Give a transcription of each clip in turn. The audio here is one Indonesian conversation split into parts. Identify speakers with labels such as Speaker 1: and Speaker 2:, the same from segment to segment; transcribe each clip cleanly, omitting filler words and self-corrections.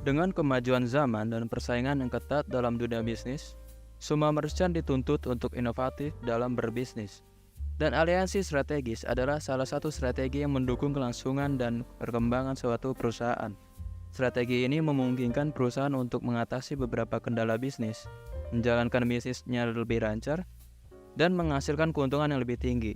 Speaker 1: Dengan kemajuan zaman dan persaingan yang ketat dalam dunia bisnis, semua merchant dituntut untuk inovatif dalam berbisnis. Dan aliansi strategis adalah salah satu strategi yang mendukung kelangsungan dan perkembangan suatu perusahaan. Strategi ini memungkinkan perusahaan untuk mengatasi beberapa kendala bisnis, menjalankan bisnisnya lebih lancar, dan menghasilkan keuntungan yang lebih tinggi.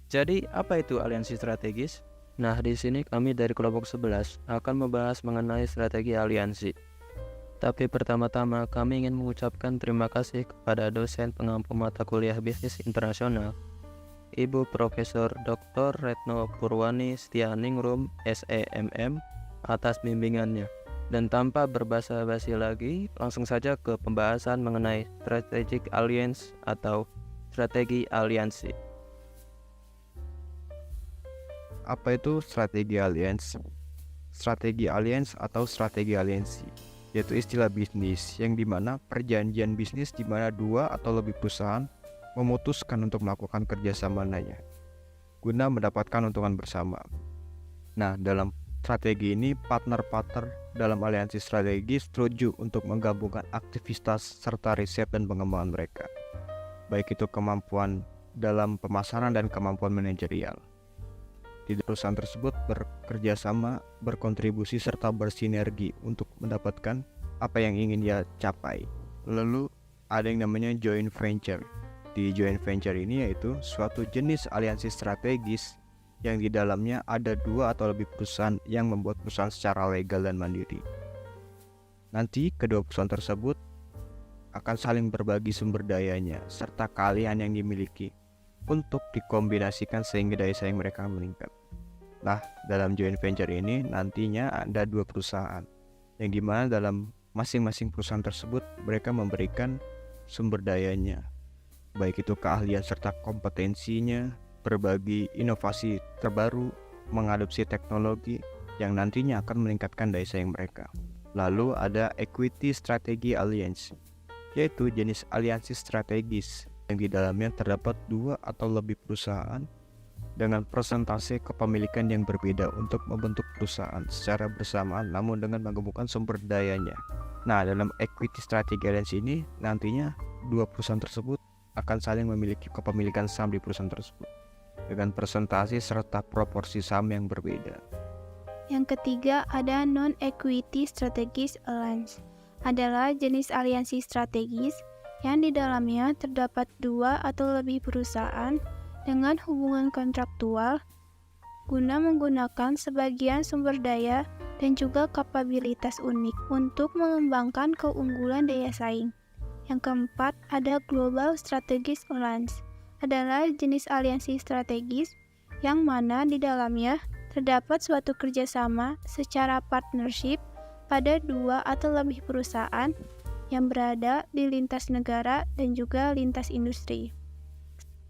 Speaker 1: Jadi, apa itu aliansi strategis? Nah, di sini kami dari kelompok 11 akan membahas mengenai strategi aliansi. Tapi pertama-tama kami ingin mengucapkan terima kasih kepada dosen pengampu mata kuliah bisnis internasional, Ibu Profesor Dr. Retno Purwani Setianingrum, SEMM, atas bimbingannya. Dan tanpa berbasa-basi lagi, langsung saja ke pembahasan mengenai strategic alliance atau strategi aliansi.
Speaker 2: Apa itu strategi alliance? Strategi alliance atau strategi aliansi yaitu istilah bisnis yang dimana perjanjian bisnis di mana dua atau lebih perusahaan memutuskan untuk melakukan kerjasamanya guna mendapatkan keuntungan bersama. Nah, dalam strategi ini partner-partner dalam aliansi strategi setuju untuk menggabungkan aktivitas serta riset dan pengembangan mereka, baik itu kemampuan dalam pemasaran dan kemampuan manajerial. Di perusahaan tersebut bekerja sama, berkontribusi serta bersinergi untuk mendapatkan apa yang ingin dia capai. Lalu ada yang namanya joint venture. Di joint venture ini yaitu suatu jenis aliansi strategis yang di dalamnya ada dua atau lebih perusahaan yang membuat perusahaan secara legal dan mandiri. Nanti kedua perusahaan tersebut akan saling berbagi sumber dayanya serta keahlian yang dimiliki untuk dikombinasikan sehingga daya saing mereka meningkat. Nah, dalam joint venture ini nantinya ada dua perusahaan yang dimana dalam masing-masing perusahaan tersebut mereka memberikan sumber dayanya, baik itu keahlian serta kompetensinya, berbagi inovasi terbaru, mengadopsi teknologi yang nantinya akan meningkatkan daya saing mereka. Lalu ada equity strategy alliance, yaitu jenis aliansi strategis yang di dalamnya terdapat dua atau lebih perusahaan dengan persentase kepemilikan yang berbeda untuk membentuk perusahaan secara bersamaan namun dengan menggabungkan sumber dayanya. Nah, dalam equity strategy alliance ini nantinya dua perusahaan tersebut akan saling memiliki kepemilikan saham di perusahaan tersebut dengan persentase serta proporsi saham yang berbeda.
Speaker 3: Yang ketiga ada non-equity strategies alliance, adalah jenis aliansi strategis yang di dalamnya terdapat dua atau lebih perusahaan dengan hubungan kontraktual guna menggunakan sebagian sumber daya dan juga kapabilitas unik untuk mengembangkan keunggulan daya saing. Yang keempat ada global strategies alliance, adalah jenis aliansi strategis yang mana di dalamnya terdapat suatu kerjasama secara partnership pada dua atau lebih perusahaan yang berada di lintas negara dan juga lintas industri.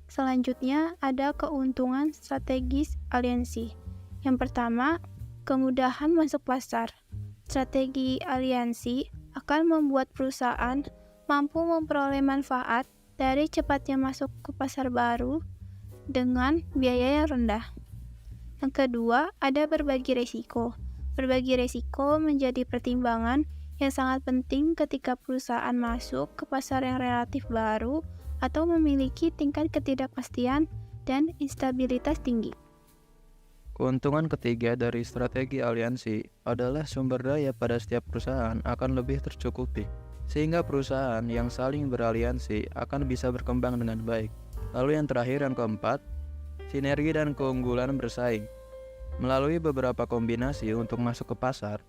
Speaker 3: Selanjutnya ada keuntungan strategis aliansi. Yang pertama, kemudahan masuk pasar. Strategi aliansi akan membuat perusahaan mampu memperoleh manfaat dari cepatnya masuk ke pasar baru dengan biaya yang rendah. Yang kedua, ada berbagi resiko. Berbagi resiko menjadi pertimbangan yang sangat penting ketika perusahaan masuk ke pasar yang relatif baru atau memiliki tingkat ketidakpastian dan instabilitas tinggi.
Speaker 1: Keuntungan ketiga dari strategi aliansi adalah sumber daya pada setiap perusahaan akan lebih tercukupi, sehingga perusahaan yang saling beraliansi akan bisa berkembang dengan baik. Lalu yang terakhir, yang keempat, sinergi dan keunggulan bersaing. Melalui beberapa kombinasi untuk masuk ke pasar,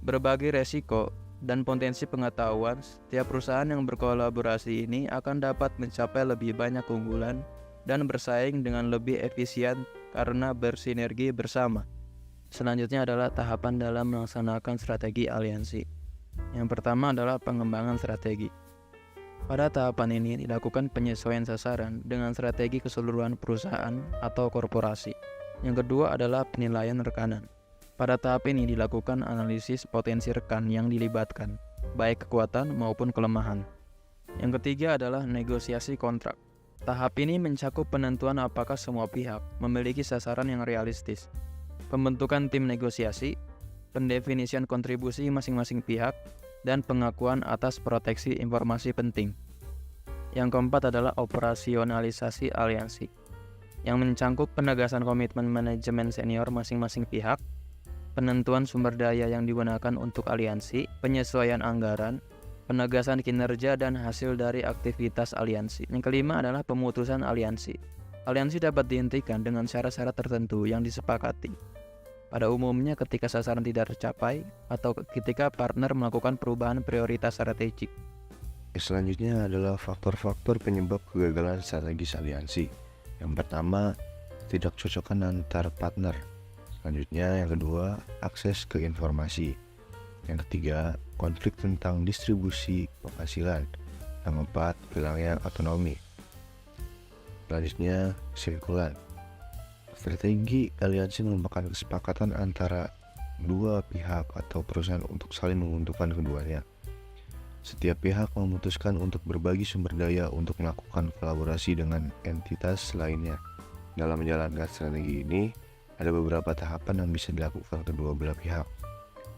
Speaker 1: berbagi resiko, dan potensi pengetahuan, setiap perusahaan yang berkolaborasi ini akan dapat mencapai lebih banyak keunggulan dan bersaing dengan lebih efisien karena bersinergi bersama. Selanjutnya adalah tahapan dalam melaksanakan strategi aliansi. Yang pertama adalah pengembangan strategi. Pada tahapan ini dilakukan penyesuaian sasaran dengan strategi keseluruhan perusahaan atau korporasi. Yang kedua adalah penilaian rekanan. Pada tahap ini dilakukan analisis potensi rekan yang dilibatkan, baik kekuatan maupun kelemahan. Yang ketiga adalah negosiasi kontrak. Tahap ini mencakup penentuan apakah semua pihak memiliki sasaran yang realistis, pembentukan tim negosiasi, pendefinisian kontribusi masing-masing pihak, dan pengakuan atas proteksi informasi penting. Yang keempat adalah operasionalisasi aliansi, yang mencangkup penegasan komitmen manajemen senior masing-masing pihak, penentuan sumber daya yang digunakan untuk aliansi, penyesuaian anggaran, penegasan kinerja dan hasil dari aktivitas aliansi. Yang kelima adalah pemutusan aliansi. Aliansi dapat dihentikan dengan syarat-syarat tertentu yang disepakati. Pada umumnya ketika sasaran tidak tercapai atau ketika partner melakukan perubahan prioritas strategik.
Speaker 4: Selanjutnya adalah faktor-faktor penyebab kegagalan strategis aliansi. Yang pertama, tidak cocokan antar partner. Selanjutnya, yang kedua, akses ke informasi. Yang ketiga, konflik tentang distribusi penghasilan. Yang keempat, hilangnya otonomi. Selanjutnya, kesimpulan. Strategi aliansi merupakan kesepakatan antara dua pihak atau perusahaan untuk saling menguntungkan keduanya. Setiap pihak memutuskan untuk berbagi sumber daya untuk melakukan kolaborasi dengan entitas lainnya. Dalam menjalankan strategi ini, ada beberapa tahapan yang bisa dilakukan kedua belah pihak.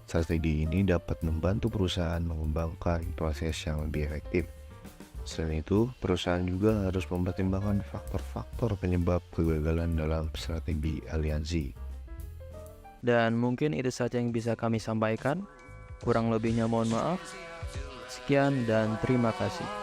Speaker 4: Strategi ini dapat membantu perusahaan mengembangkan proses yang lebih efektif. Selain itu, perusahaan juga harus mempertimbangkan faktor-faktor penyebab kegagalan dalam strategi aliansi.
Speaker 1: Dan mungkin itu saja yang bisa kami sampaikan. Kurang lebihnya mohon maaf. Sekian dan terima kasih.